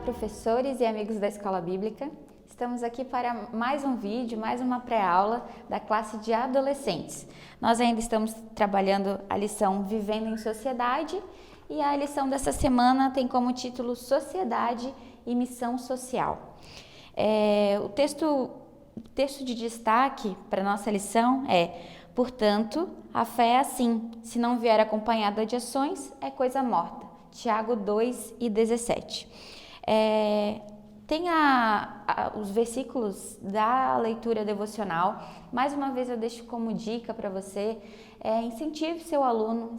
professores e amigos da Escola Bíblica. Estamos aqui para mais um vídeo, mais uma pré-aula da classe de adolescentes. Nós ainda estamos trabalhando a lição Vivendo em Sociedade e a lição dessa semana tem como título Sociedade e Missão Social. O texto de destaque para a nossa lição é: portanto, a fé é assim, se não vier acompanhada de ações, é coisa morta. Tiago 2:17. Tem os versículos da leitura devocional. Mais uma vez eu deixo como dica para você, incentive seu aluno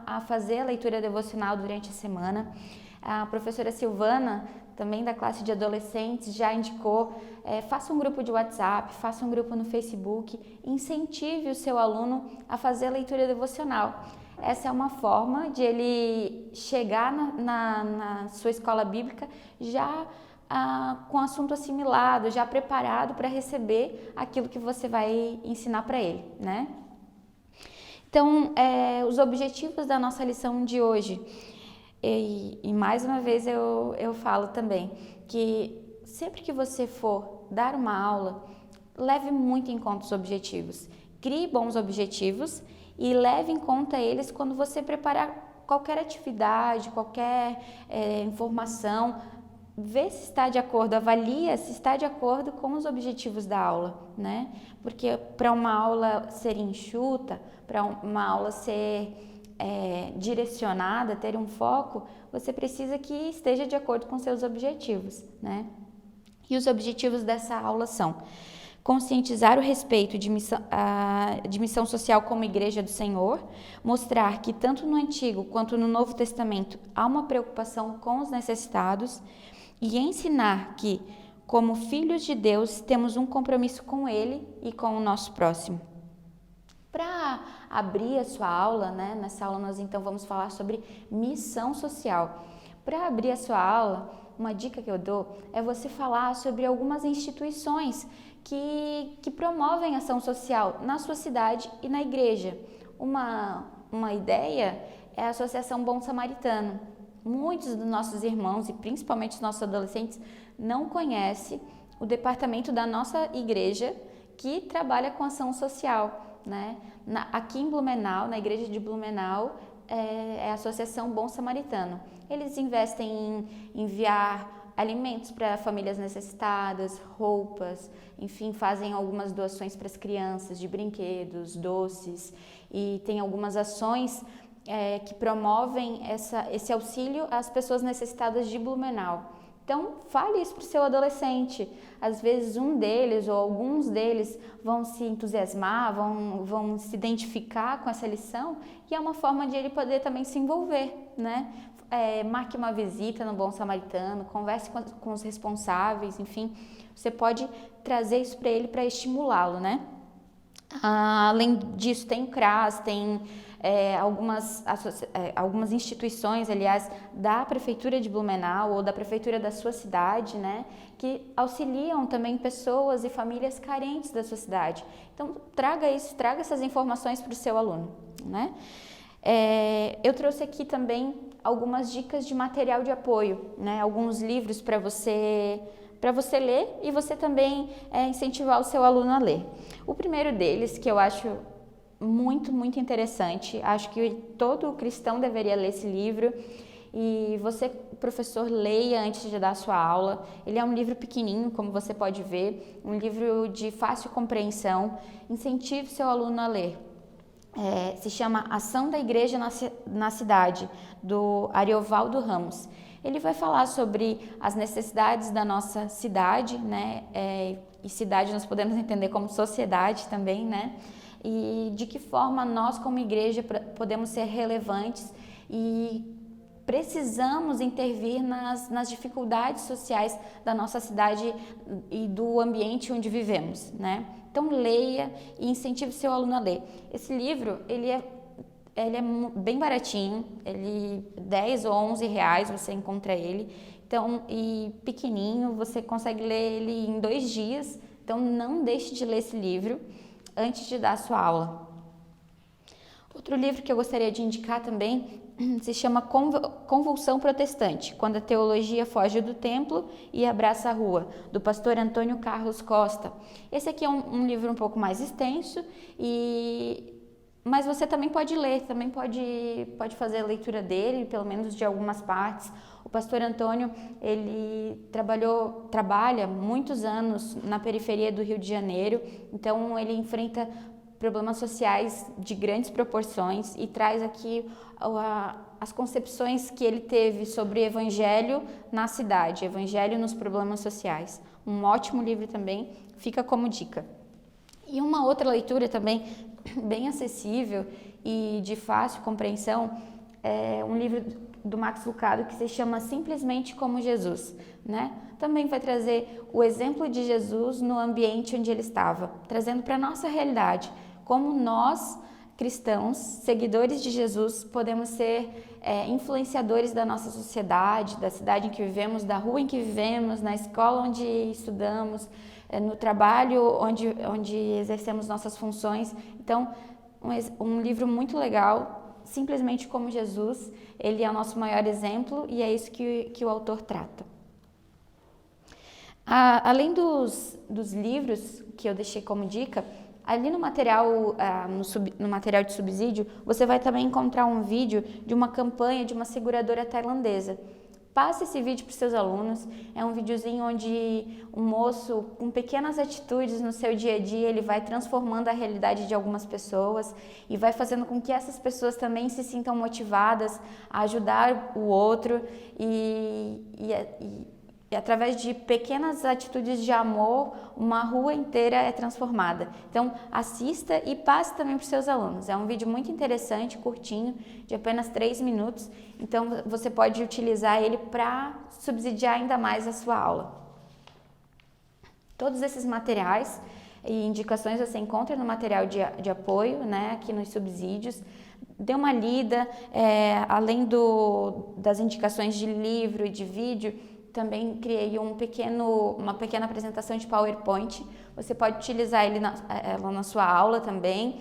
a fazer a leitura devocional durante a semana. A professora Silvana, também da classe de adolescentes, já indicou, faça um grupo de WhatsApp, faça um grupo no Facebook, incentive o seu aluno a fazer a leitura devocional. Essa é uma forma de ele chegar na sua escola bíblica já com o assunto assimilado, já preparado para receber aquilo que você vai ensinar para ele, né? Então, os objetivos da nossa lição de hoje, e mais uma vez eu falo também, que sempre que você for dar uma aula, leve muito em conta os objetivos, crie bons objetivos e leve em conta eles quando você preparar qualquer atividade, qualquer informação. Vê se está de acordo, avalia se está de acordo com os objetivos da aula, né? Porque para uma aula ser enxuta, para uma aula ser direcionada, ter um foco, você precisa que esteja de acordo com seus objetivos, né? E os objetivos dessa aula são: conscientizar o respeito de missão social como Igreja do Senhor, mostrar que tanto no Antigo quanto no Novo Testamento há uma preocupação com os necessitados e ensinar que, como filhos de Deus, temos um compromisso com Ele e com o nosso próximo. Para abrir a sua aula, né, nessa aula nós então vamos falar sobre missão social. Para abrir a sua aula, uma dica que eu dou é você falar sobre algumas instituições que promovem ação social na sua cidade e na igreja. Uma ideia é a Associação Bom Samaritano. Muitos dos nossos irmãos e principalmente os nossos adolescentes não conhecem o departamento da nossa igreja que trabalha com ação social, né? Aqui em Blumenau, na igreja de Blumenau, é a Associação Bom Samaritano. Eles investem em enviar alimentos para famílias necessitadas, roupas, enfim, fazem algumas doações para as crianças de brinquedos, doces, e tem algumas ações que promovem esse auxílio às pessoas necessitadas de Blumenau. Então, fale isso para o seu adolescente. Às vezes um deles ou alguns deles vão se entusiasmar, vão se identificar com essa lição, e é uma forma de ele poder também se envolver, né? Marque uma visita no Bom Samaritano, converse com os responsáveis, enfim, você pode trazer isso para ele para estimulá-lo, né? Além disso, tem o CRAS, tem algumas instituições, aliás, da Prefeitura de Blumenau ou da Prefeitura da sua cidade, né, que auxiliam também pessoas e famílias carentes da sua cidade. Então, traga essas informações para o seu aluno, né? Eu trouxe aqui também algumas dicas de material de apoio, né, alguns livros para você ler e você também incentivar o seu aluno a ler. O primeiro deles, que eu acho muito, muito interessante, acho que todo cristão deveria ler esse livro, e você, professor, leia antes de dar a sua aula. Ele é um livro pequenininho, como você pode ver, um livro de fácil compreensão. Incentive seu aluno a ler. Se chama Ação da Igreja na Cidade, do Ariovaldo Ramos. Ele vai falar sobre as necessidades da nossa cidade, né? E cidade nós podemos entender como sociedade também, né? E de que forma nós, como igreja, podemos ser relevantes e precisamos intervir nas dificuldades sociais da nossa cidade e do ambiente onde vivemos, né? Então, leia e incentive seu aluno a ler. Esse livro, ele é bem baratinho, 10 ou 11 reais você encontra ele. Então, e pequenininho, você consegue ler ele em 2 dias. Então, não deixe de ler esse livro antes de dar a sua aula. Outro livro que eu gostaria de indicar também se chama Convulsão Protestante, quando a teologia foge do templo e abraça a rua, do pastor Antônio Carlos Costa. Esse aqui é um livro um pouco mais extenso, mas você também pode ler, também pode fazer a leitura dele, pelo menos de algumas partes. O pastor Antônio, ele trabalha muitos anos na periferia do Rio de Janeiro, então ele enfrenta problemas sociais de grandes proporções e traz aqui as concepções que ele teve sobre evangelho na cidade, evangelho nos problemas sociais. Um ótimo livro também, fica como dica. E uma outra leitura também bem acessível e de fácil compreensão é um livro do Max Lucado que se chama Simplesmente como Jesus, né? Também vai trazer o exemplo de Jesus no ambiente onde ele estava, trazendo para a nossa realidade, como nós, cristãos, seguidores de Jesus, podemos ser influenciadores da nossa sociedade, da cidade em que vivemos, da rua em que vivemos, na escola onde estudamos, no trabalho onde exercemos nossas funções. Então, um livro muito legal, Simplesmente como Jesus, ele é o nosso maior exemplo e é isso que o autor trata. Além dos livros que eu deixei como dica, ali no material, no material de subsídio, você vai também encontrar um vídeo de uma campanha de uma seguradora tailandesa. Passe esse vídeo para os seus alunos, é um videozinho onde um moço, com pequenas atitudes no seu dia a dia, ele vai transformando a realidade de algumas pessoas e vai fazendo com que essas pessoas também se sintam motivadas a ajudar o outro e através de pequenas atitudes de amor, uma rua inteira é transformada. Então, assista e passe também para os seus alunos. É um vídeo muito interessante, curtinho, de apenas 3 minutos. Então, você pode utilizar ele para subsidiar ainda mais a sua aula. Todos esses materiais e indicações você encontra no material de apoio, né, aqui nos subsídios. Dê uma lida, além das indicações de livro e de vídeo, também criei uma pequena apresentação de PowerPoint. Você pode utilizar ela na sua aula também,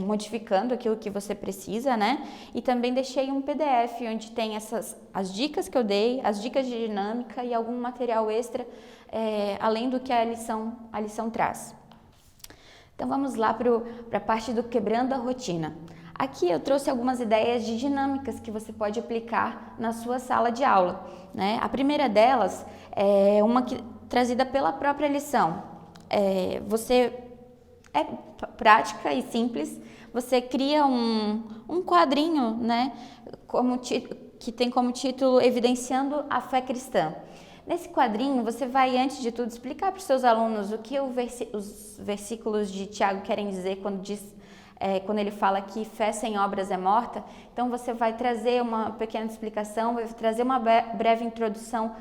modificando aquilo que você precisa, né? E também deixei um PDF onde tem as dicas que eu dei, as dicas de dinâmica e algum material extra, além do que a lição traz. Então vamos lá para a parte do quebrando a rotina. Aqui eu trouxe algumas ideias de dinâmicas que você pode aplicar na sua sala de aula, né? A primeira delas é uma trazida pela própria lição. Você é prática e simples, você cria um quadrinho, né, que tem como título Evidenciando a Fé Cristã. Nesse quadrinho, você vai, antes de tudo, explicar para os seus alunos o que os versículos de Tiago querem dizer quando ele fala que fé sem obras é morta. Então, você vai trazer uma pequena explicação, vai trazer uma breve introdução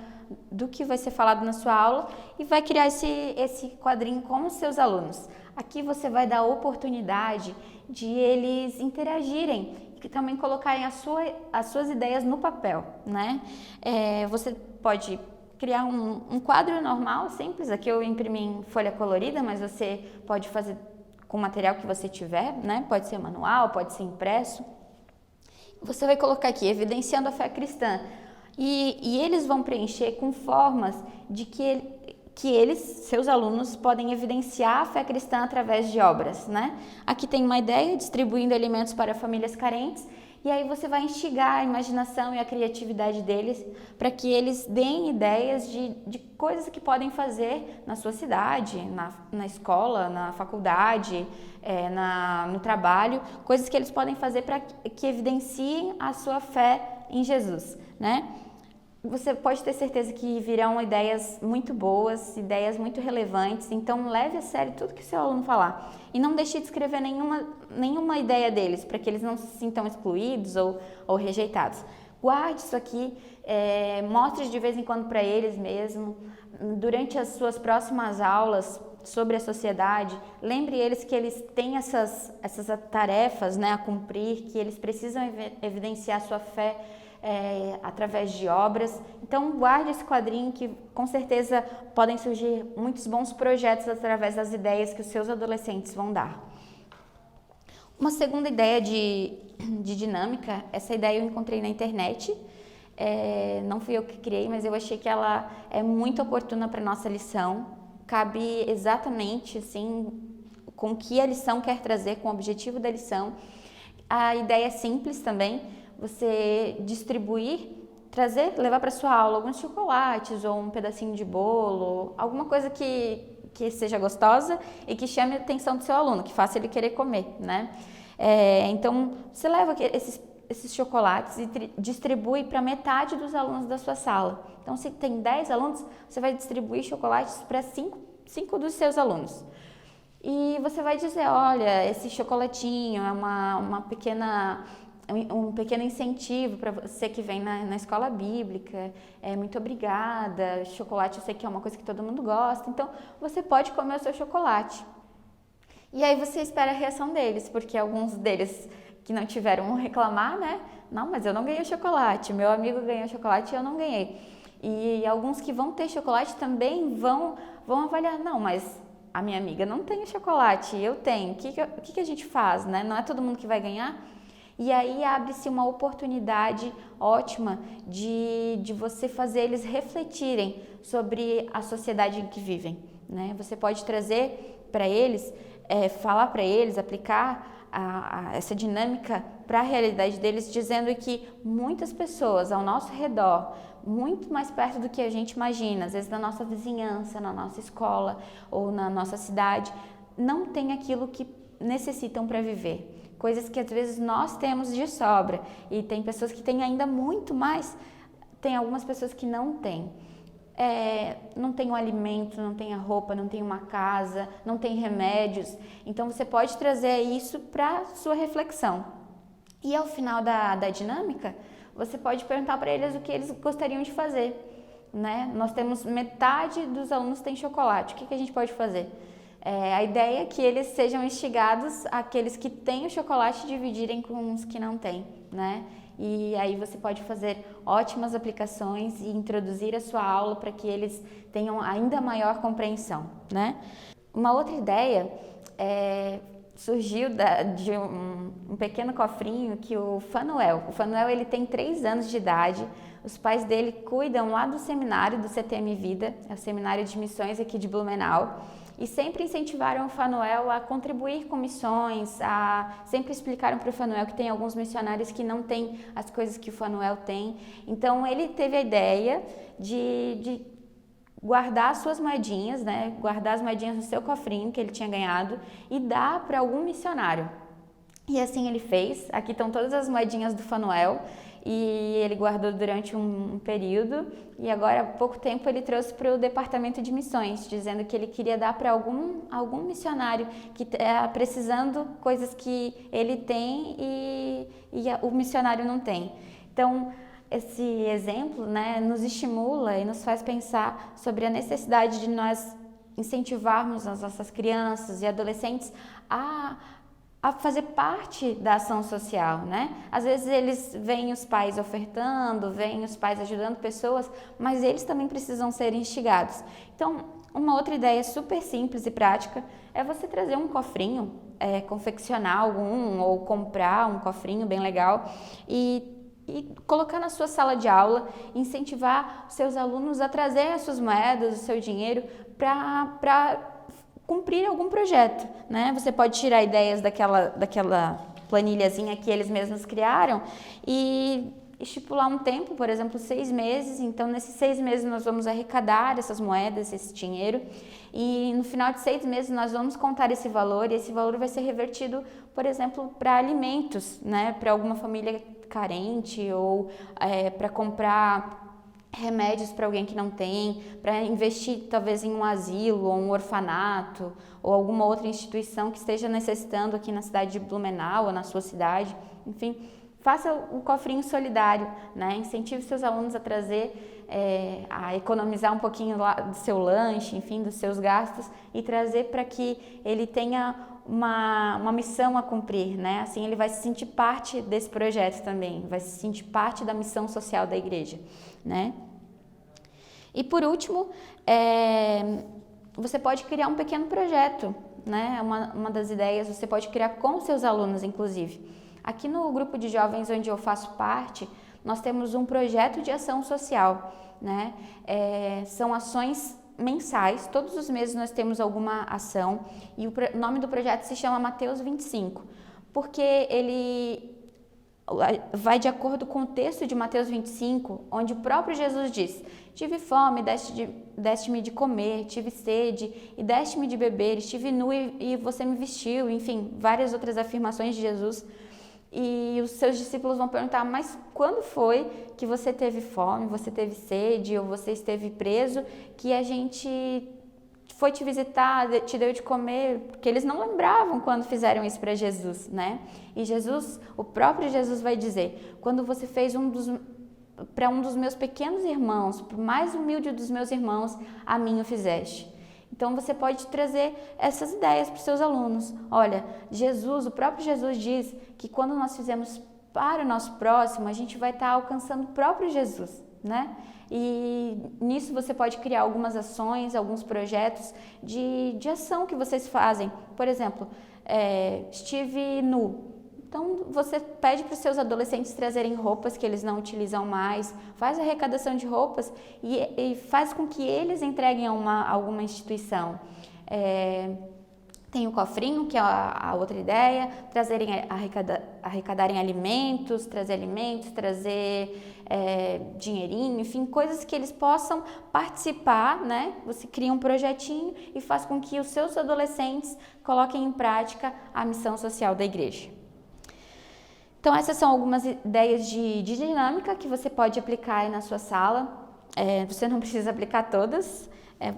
do que vai ser falado na sua aula e vai criar esse quadrinho com os seus alunos. Aqui você vai dar a oportunidade de eles interagirem e também colocarem as suas ideias no papel, né? Você pode criar um quadro normal, simples. Aqui eu imprimi em folha colorida, mas você pode fazer com o material que você tiver, né? Pode ser manual, pode ser impresso. Você vai colocar aqui, evidenciando a fé cristã. E eles vão preencher com formas de que eles, seus alunos, podem evidenciar a fé cristã através de obras, né? Aqui tem uma ideia, distribuindo alimentos para famílias carentes, e aí você vai instigar a imaginação e a criatividade deles para que eles deem ideias de coisas que podem fazer na sua cidade, na escola, na faculdade, no trabalho, coisas que eles podem fazer para que evidenciem a sua fé em Jesus, né? Você pode ter certeza que virão ideias muito boas, ideias muito relevantes, então leve a sério tudo que o seu aluno falar. E não deixe de escrever nenhuma ideia deles, para que eles não se sintam excluídos ou rejeitados. Guarde isso aqui, mostre de vez em quando para eles mesmo. Durante as suas próximas aulas sobre a sociedade, lembre eles que eles têm essas tarefas, né, a cumprir, que eles precisam evidenciar sua fé através de obras. Então guarde esse quadrinho, que com certeza podem surgir muitos bons projetos através das ideias que os seus adolescentes vão dar. Uma segunda ideia de dinâmica, essa ideia eu encontrei na internet, não fui eu que criei, mas eu achei que ela é muito oportuna para a nossa lição, cabe exatamente assim, com o que a lição quer trazer, com o objetivo da lição. A ideia é simples também, você distribuir, levar para sua aula alguns chocolates ou um pedacinho de bolo, alguma coisa que seja gostosa e que chame a atenção do seu aluno, que faça ele querer comer, né? Então, você leva esses chocolates e distribui para metade dos alunos da sua sala. Então, se tem 10 alunos, você vai distribuir chocolates para 5 dos seus alunos. E você vai dizer, olha, esse chocolatinho é um pequeno incentivo para você que vem na escola bíblica, muito obrigada, chocolate eu sei que é uma coisa que todo mundo gosta, então você pode comer o seu chocolate. E aí você espera a reação deles, porque alguns deles que não tiveram vão reclamar, né? Não, mas eu não ganhei chocolate, meu amigo ganhou chocolate e eu não ganhei. E alguns que vão ter chocolate também vão avaliar, não, mas a minha amiga não tem chocolate, eu tenho, o que a gente faz, né? Não é todo mundo que vai ganhar? E aí abre-se uma oportunidade ótima de você fazer eles refletirem sobre a sociedade em que vivem, né? Você pode trazer para eles, falar para eles, aplicar essa dinâmica para a realidade deles, dizendo que muitas pessoas ao nosso redor, muito mais perto do que a gente imagina, às vezes na nossa vizinhança, na nossa escola ou na nossa cidade, não tem aquilo que necessitam para viver. Coisas que às vezes nós temos de sobra e tem pessoas que têm ainda muito mais, tem algumas pessoas que não têm. Não tem um alimento, não tem a roupa, não tem uma casa, não tem remédios. Então você pode trazer isso para sua reflexão. E ao final da dinâmica, você pode perguntar para eles o que eles gostariam de fazer, né? Nós temos metade dos alunos tem chocolate, o que a gente pode fazer? A ideia é que eles sejam instigados, aqueles que têm o chocolate, dividirem com os que não têm, né? E aí você pode fazer ótimas aplicações e introduzir a sua aula para que eles tenham ainda maior compreensão, né? Uma outra ideia surgiu de um pequeno cofrinho que o Fanuel ele tem 3 anos de idade, os pais dele cuidam lá do seminário do CTM Vida, é o seminário de missões aqui de Blumenau, e sempre incentivaram o Fanuel a contribuir com missões, sempre explicaram para o Fanuel que tem alguns missionários que não têm as coisas que o Fanuel tem. Então ele teve a ideia de guardar as suas moedinhas, né? Guardar as moedinhas no seu cofrinho que ele tinha ganhado e dar para algum missionário. E assim ele fez. Aqui estão todas as moedinhas do Fanuel. E ele guardou durante um período e agora há pouco tempo ele trouxe para o departamento de missões, dizendo que ele queria dar para algum missionário que está precisando coisas que ele tem e o missionário não tem. Então, esse exemplo, né, nos estimula e nos faz pensar sobre a necessidade de nós incentivarmos as nossas crianças e adolescentes a fazer parte da ação social, né? Às vezes eles veem os pais ofertando, veem os pais ajudando pessoas, mas eles também precisam ser instigados. Então, uma outra ideia super simples e prática é você trazer um cofrinho, confeccionar algum ou comprar um cofrinho bem legal e colocar na sua sala de aula, incentivar os seus alunos a trazer as suas moedas, o seu dinheiro para cumprir algum projeto, né? Você pode tirar ideias daquela planilhazinha que eles mesmos criaram e estipular um tempo, por exemplo, 6 meses. Então, nesses 6 meses nós vamos arrecadar essas moedas, esse dinheiro, e no final de 6 meses nós vamos contar esse valor e esse valor vai ser revertido, por exemplo, para alimentos, né? Para alguma família carente ou para comprar remédios para alguém que não tem, para investir talvez em um asilo ou um orfanato ou alguma outra instituição que esteja necessitando aqui na cidade de Blumenau ou na sua cidade. Enfim, faça o cofrinho solidário, né? Incentive seus alunos a trazer, a economizar um pouquinho lá do seu lanche, enfim, dos seus gastos e trazer para que ele tenha uma missão a cumprir, né? Assim ele vai se sentir parte desse projeto também, vai se sentir parte da missão social da igreja, né? E por último, você pode criar um pequeno projeto, né? É uma das ideias, você pode criar com seus alunos, inclusive. Aqui no grupo de jovens onde eu faço parte, nós temos um projeto de ação social, né? São ações mensais, todos os meses nós temos alguma ação e o nome do projeto se chama Mateus 25, porque ele vai de acordo com o texto de Mateus 25, onde o próprio Jesus diz: tive fome, deste-me de comer, tive sede e deste-me de beber, estive nu e você me vestiu, enfim, várias outras afirmações de Jesus. E os seus discípulos vão perguntar: mas quando foi que você teve fome, você teve sede ou você esteve preso, que a gente foi te visitar, te deu de comer? Porque eles não lembravam quando fizeram isso para Jesus, né? E Jesus, o próprio Jesus vai dizer: quando você fez para um dos meus pequenos irmãos, para o mais humilde dos meus irmãos, a mim o fizeste. Então você pode trazer essas ideias para os seus alunos. Olha, o próprio Jesus diz que quando nós fizemos para o nosso próximo, a gente vai estar alcançando o próprio Jesus, né? E nisso você pode criar algumas ações, alguns projetos de ação que vocês fazem. Por exemplo, estive nu. Então, você pede para os seus adolescentes trazerem roupas que eles não utilizam mais, faz arrecadação de roupas e faz com que eles entreguem a alguma instituição. Tem o cofrinho, que é a outra ideia, arrecadarem alimentos, trazer dinheirinho, enfim, coisas que eles possam participar, né? Você cria um projetinho e faz com que os seus adolescentes coloquem em prática a missão social da igreja. Então, essas são algumas ideias de dinâmica que você pode aplicar aí na sua sala. Você não precisa aplicar todas,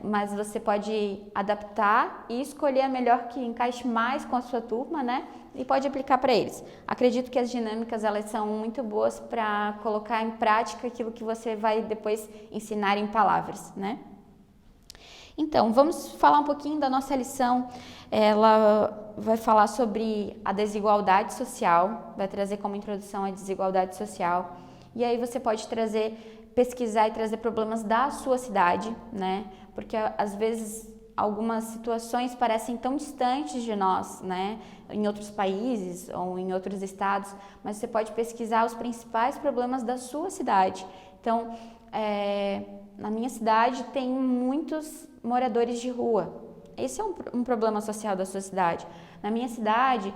mas você pode adaptar e escolher a melhor que encaixe mais com a sua turma, né? E pode aplicar para eles. Acredito que as dinâmicas, elas são muito boas para colocar em prática aquilo que você vai depois ensinar em palavras, né? Então, vamos falar um pouquinho da nossa lição. Ela vai falar sobre a desigualdade social, vai trazer como introdução a desigualdade social. E aí você pode pesquisar e trazer problemas da sua cidade, né? Porque às vezes algumas situações parecem tão distantes de nós, né? Em outros países ou em outros estados, mas você pode pesquisar os principais problemas da sua cidade. Então, na minha cidade tem muitos moradores de rua. Esse é um problema social da sua cidade. Na minha cidade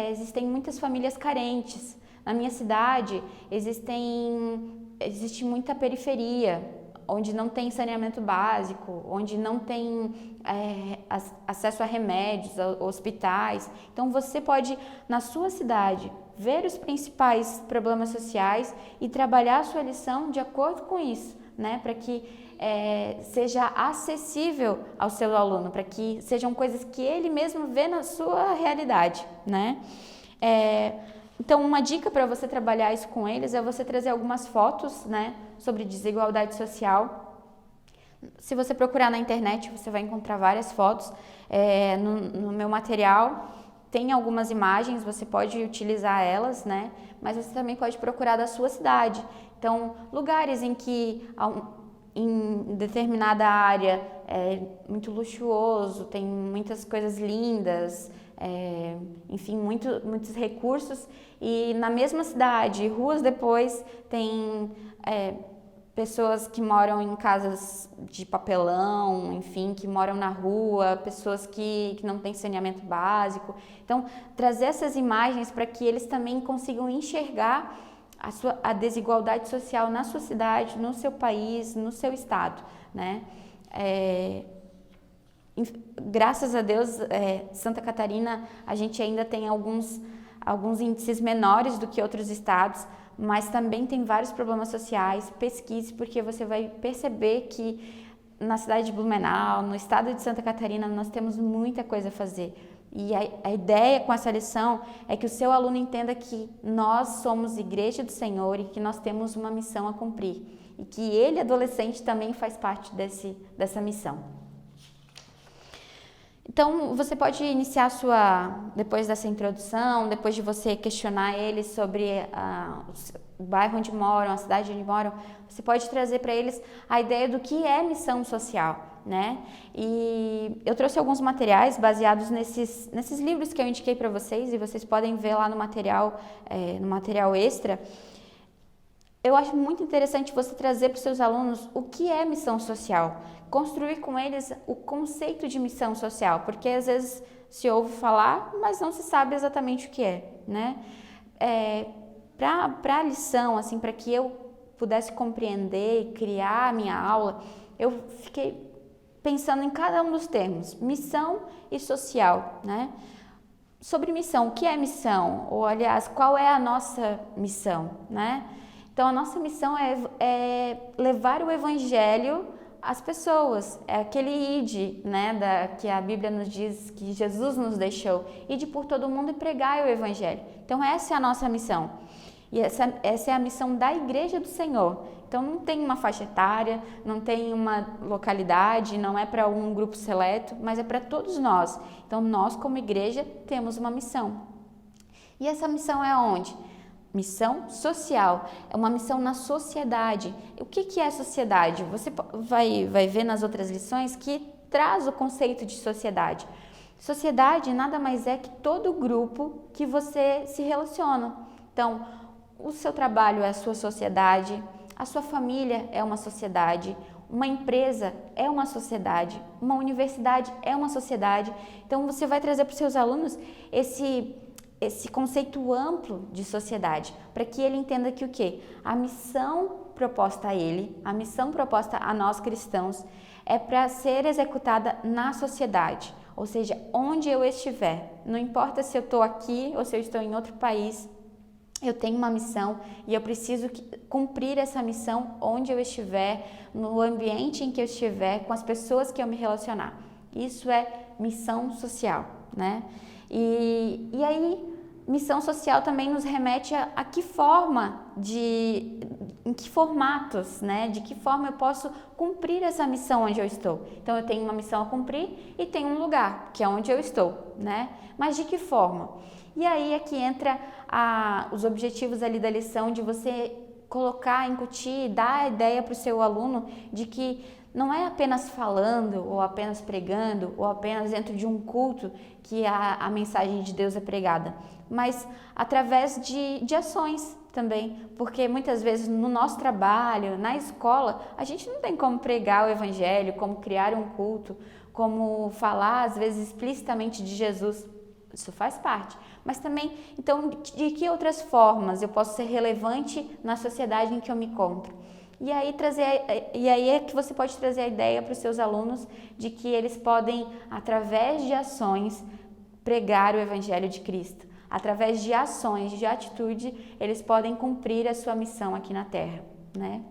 existem muitas famílias carentes. Na minha cidade existe muita periferia, onde não tem saneamento básico, onde não tem acesso a remédios, a hospitais. Então você pode, na sua cidade, ver os principais problemas sociais e trabalhar a sua lição de acordo com isso, né? Para que seja acessível ao seu aluno, para que sejam coisas que ele mesmo vê na sua realidade, né? Então, uma dica para você trabalhar isso com eles é você trazer algumas fotos, né, sobre desigualdade social. Se você procurar na internet, você vai encontrar várias fotos. No meu material tem algumas imagens, você pode utilizar elas, né? Mas você também pode procurar da sua cidade. Então, lugares em que em determinada área é muito luxuoso, tem muitas coisas lindas, enfim, muitos recursos, e na mesma cidade, ruas depois, tem pessoas que moram em casas de papelão, enfim, que moram na rua, pessoas que não têm saneamento básico. Então, trazer essas imagens para que eles também consigam enxergar a desigualdade social na sua cidade, no seu país, no seu estado, né? Graças a Deus, Santa Catarina, a gente ainda tem alguns índices menores do que outros estados, mas também tem vários problemas sociais. Pesquise, porque você vai perceber que na cidade de Blumenau, no estado de Santa Catarina, nós temos muita coisa a fazer. E a ideia com essa lição é que o seu aluno entenda que nós somos igreja do Senhor e que nós temos uma missão a cumprir. E que ele, adolescente, também faz parte dessa missão. Então, você pode iniciar depois dessa introdução, depois de você questionar eles sobre o bairro onde moram, a cidade onde moram, você pode trazer para eles a ideia do que é missão social, né? E eu trouxe alguns materiais baseados nesses livros que eu indiquei para vocês, e vocês podem ver lá no material extra. Eu acho muito interessante você trazer para os seus alunos o que é missão social, construir com eles o conceito de missão social, porque às vezes se ouve falar, mas não se sabe exatamente o que é, né? Para a lição, assim, para que eu pudesse compreender e criar a minha aula, eu fiquei pensando em cada um dos termos, missão e social, né? Sobre missão, o que é missão? Ou, aliás, qual é a nossa missão, né? Então, a nossa missão é levar o evangelho às pessoas, é aquele ide, né, que a Bíblia nos diz, que Jesus nos deixou, ide por todo mundo e pregai o evangelho. Então, essa é a nossa missão. E essa é a missão da Igreja do Senhor. Então, não tem uma faixa etária, não tem uma localidade, não é para um grupo seleto, mas é para todos nós. Então, nós, como igreja, temos uma missão. E essa missão é onde? Missão social, é uma missão na sociedade. O que é sociedade? Você vai ver nas outras lições que traz o conceito de sociedade. Sociedade nada mais é que todo grupo que você se relaciona. Então, o seu trabalho é a sua sociedade, a sua família é uma sociedade, uma empresa é uma sociedade, uma universidade é uma sociedade. Então, você vai trazer para os seus alunos esse conceito amplo de sociedade, para que ele entenda que o quê? A missão proposta a ele, a missão proposta a nós cristãos, é para ser executada na sociedade, ou seja, onde eu estiver. Não importa se eu estou aqui ou se eu estou em outro país, eu tenho uma missão e eu preciso cumprir essa missão onde eu estiver, no ambiente em que eu estiver, com as pessoas que eu me relacionar. Isso é missão social, né? E aí, missão social também nos remete a que forma em que formatos, né? De que forma eu posso cumprir essa missão onde eu estou. Então, eu tenho uma missão a cumprir e tenho um lugar, que é onde eu estou, né? Mas de que forma? E aí é que entra os objetivos ali da lição, de você colocar, incutir, dar a ideia para o seu aluno de que não é apenas falando, ou apenas pregando, ou apenas dentro de um culto que a mensagem de Deus é pregada, mas através de ações também, porque muitas vezes no nosso trabalho, na escola, a gente não tem como pregar o evangelho, como criar um culto, como falar às vezes explicitamente de Jesus. Isso faz parte, mas também, então, de que outras formas eu posso ser relevante na sociedade em que eu me encontro? E aí é que você pode trazer a ideia para os seus alunos de que eles podem, através de ações, pregar o Evangelho de Cristo. Através de ações, de atitude, eles podem cumprir a sua missão aqui na Terra, né?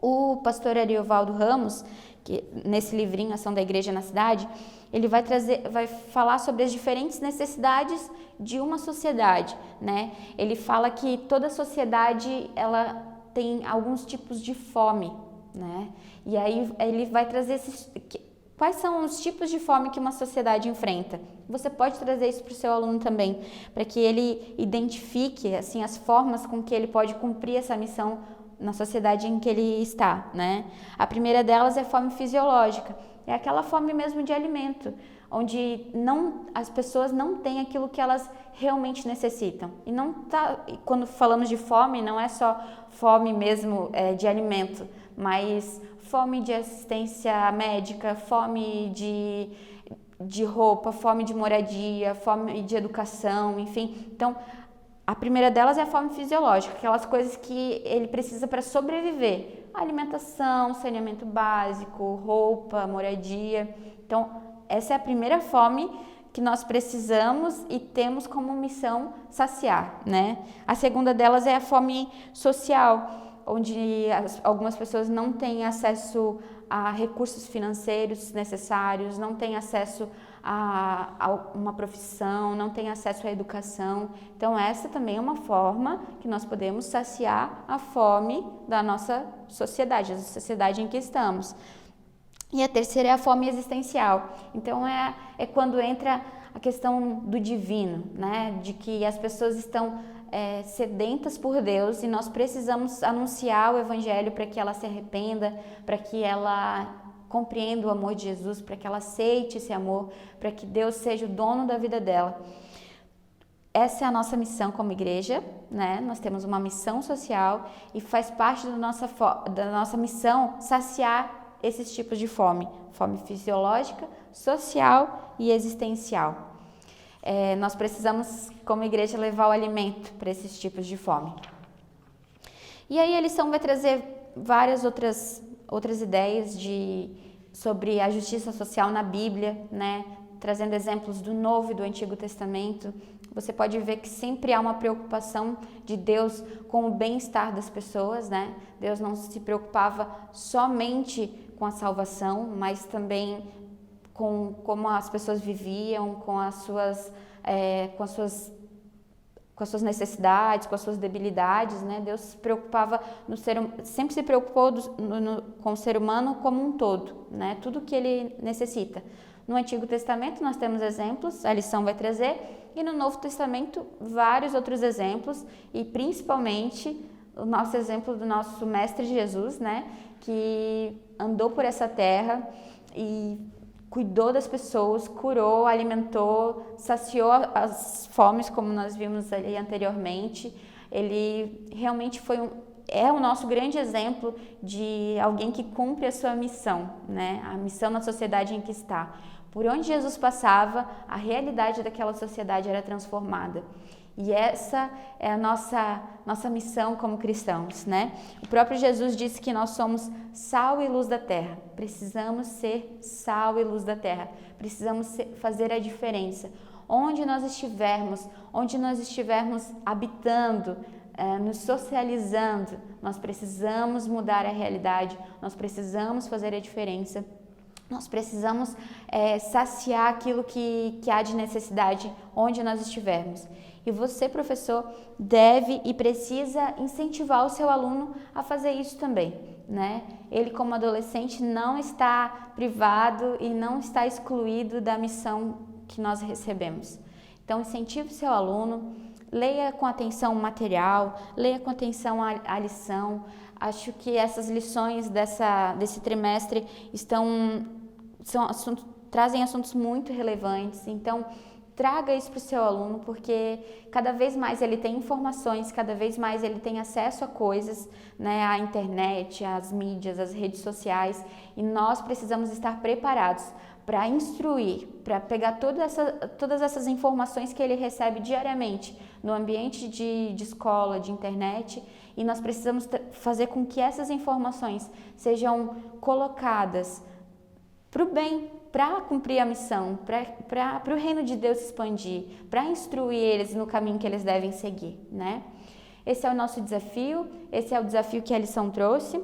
O pastor Ariovaldo Ramos, que nesse livrinho Ação da Igreja na Cidade, ele vai falar sobre as diferentes necessidades de uma sociedade, né? Ele fala que toda sociedade, ela tem alguns tipos de fome, né? E aí ele vai trazer quais são os tipos de fome que uma sociedade enfrenta. Você pode trazer isso para o seu aluno também, para que ele identifique assim as formas com que ele pode cumprir essa missão na sociedade em que ele está, né? A primeira delas é fome fisiológica, é aquela fome mesmo de alimento, onde as pessoas não têm aquilo que elas realmente necessitam. E quando falamos de fome, não é só fome mesmo de alimento, mas fome de assistência médica, fome de roupa, fome de moradia, fome de educação, enfim. Então, a primeira delas é a fome fisiológica, aquelas coisas que ele precisa para sobreviver. Alimentação, saneamento básico, roupa, moradia. Então, essa é a primeira fome que nós precisamos e temos como missão saciar, né? A segunda delas é a fome social, onde algumas pessoas não têm acesso a recursos financeiros necessários, não têm acesso a uma profissão, não têm acesso à educação. Então, essa também é uma forma que nós podemos saciar a fome da nossa sociedade, a sociedade em que estamos. E a terceira é a fome existencial. Então, é quando entra a questão do divino, né? De que as pessoas estão sedentas por Deus e nós precisamos anunciar o Evangelho para que ela se arrependa, para que ela compreenda o amor de Jesus, para que ela aceite esse amor, para que Deus seja o dono da vida dela. Essa é a nossa missão como igreja, né? Nós temos uma missão social e faz parte da nossa missão saciar esses tipos de fome. Fome fisiológica, social e existencial. Nós precisamos, como igreja, levar o alimento para esses tipos de fome. E aí a lição vai trazer várias outras ideias sobre a justiça social na Bíblia, né? Trazendo exemplos do Novo e do Antigo Testamento. Você pode ver que sempre há uma preocupação de Deus com o bem-estar das pessoas, né? Deus não se preocupava somente com a salvação, mas também com como as pessoas viviam, com as suas necessidades, com as suas debilidades, né? Deus se preocupava sempre se preocupou com o ser humano como um todo, né? Tudo que ele necessita. No Antigo Testamento nós temos exemplos, a lição vai trazer, e no Novo Testamento vários outros exemplos, e principalmente o nosso exemplo do nosso Mestre Jesus, né? Que andou por essa terra e cuidou das pessoas, curou, alimentou, saciou as fomes, como nós vimos ali anteriormente. Ele realmente é o nosso grande exemplo de alguém que cumpre a sua missão, né? A missão na sociedade em que está. Por onde Jesus passava, a realidade daquela sociedade era transformada. E essa é a nossa missão como cristãos, né? O próprio Jesus disse que nós somos sal e luz da terra. Precisamos ser sal e luz da terra. Precisamos fazer a diferença. Onde nós estivermos habitando, nos socializando, nós precisamos mudar a realidade, nós precisamos fazer a diferença. Nós precisamos saciar aquilo que há de necessidade onde nós estivermos. E você, professor, deve e precisa incentivar o seu aluno a fazer isso também, né? Ele, como adolescente, não está privado e não está excluído da missão que nós recebemos. Então, incentive o seu aluno, leia com atenção o material, leia com atenção a lição. Acho que essas lições desse trimestre trazem assuntos muito relevantes, então traga isso para o seu aluno, porque cada vez mais ele tem informações, cada vez mais ele tem acesso a coisas, né, à internet, às mídias, às redes sociais, e nós precisamos estar preparados para instruir, para pegar todas essas informações que ele recebe diariamente no ambiente de escola, de internet, e nós precisamos fazer com que essas informações sejam colocadas para o bem, para cumprir a missão, para o reino de Deus se expandir, para instruir eles no caminho que eles devem seguir, né? Esse é o nosso desafio, esse é o desafio que a lição trouxe.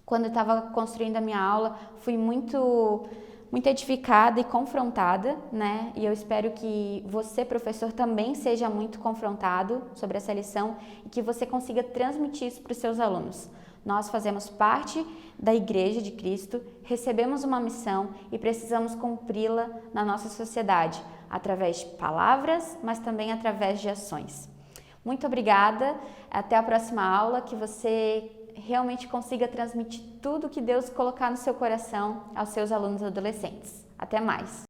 Quando eu estava construindo a minha aula, fui muito edificada e confrontada, né? E eu espero que você, professor, também seja muito confrontado sobre essa lição e que você consiga transmitir isso para os seus alunos. Nós fazemos parte da Igreja de Cristo, recebemos uma missão e precisamos cumpri-la na nossa sociedade, através de palavras, mas também através de ações. Muito obrigada, até a próxima aula, que você realmente consiga transmitir tudo que Deus colocar no seu coração aos seus alunos adolescentes. Até mais!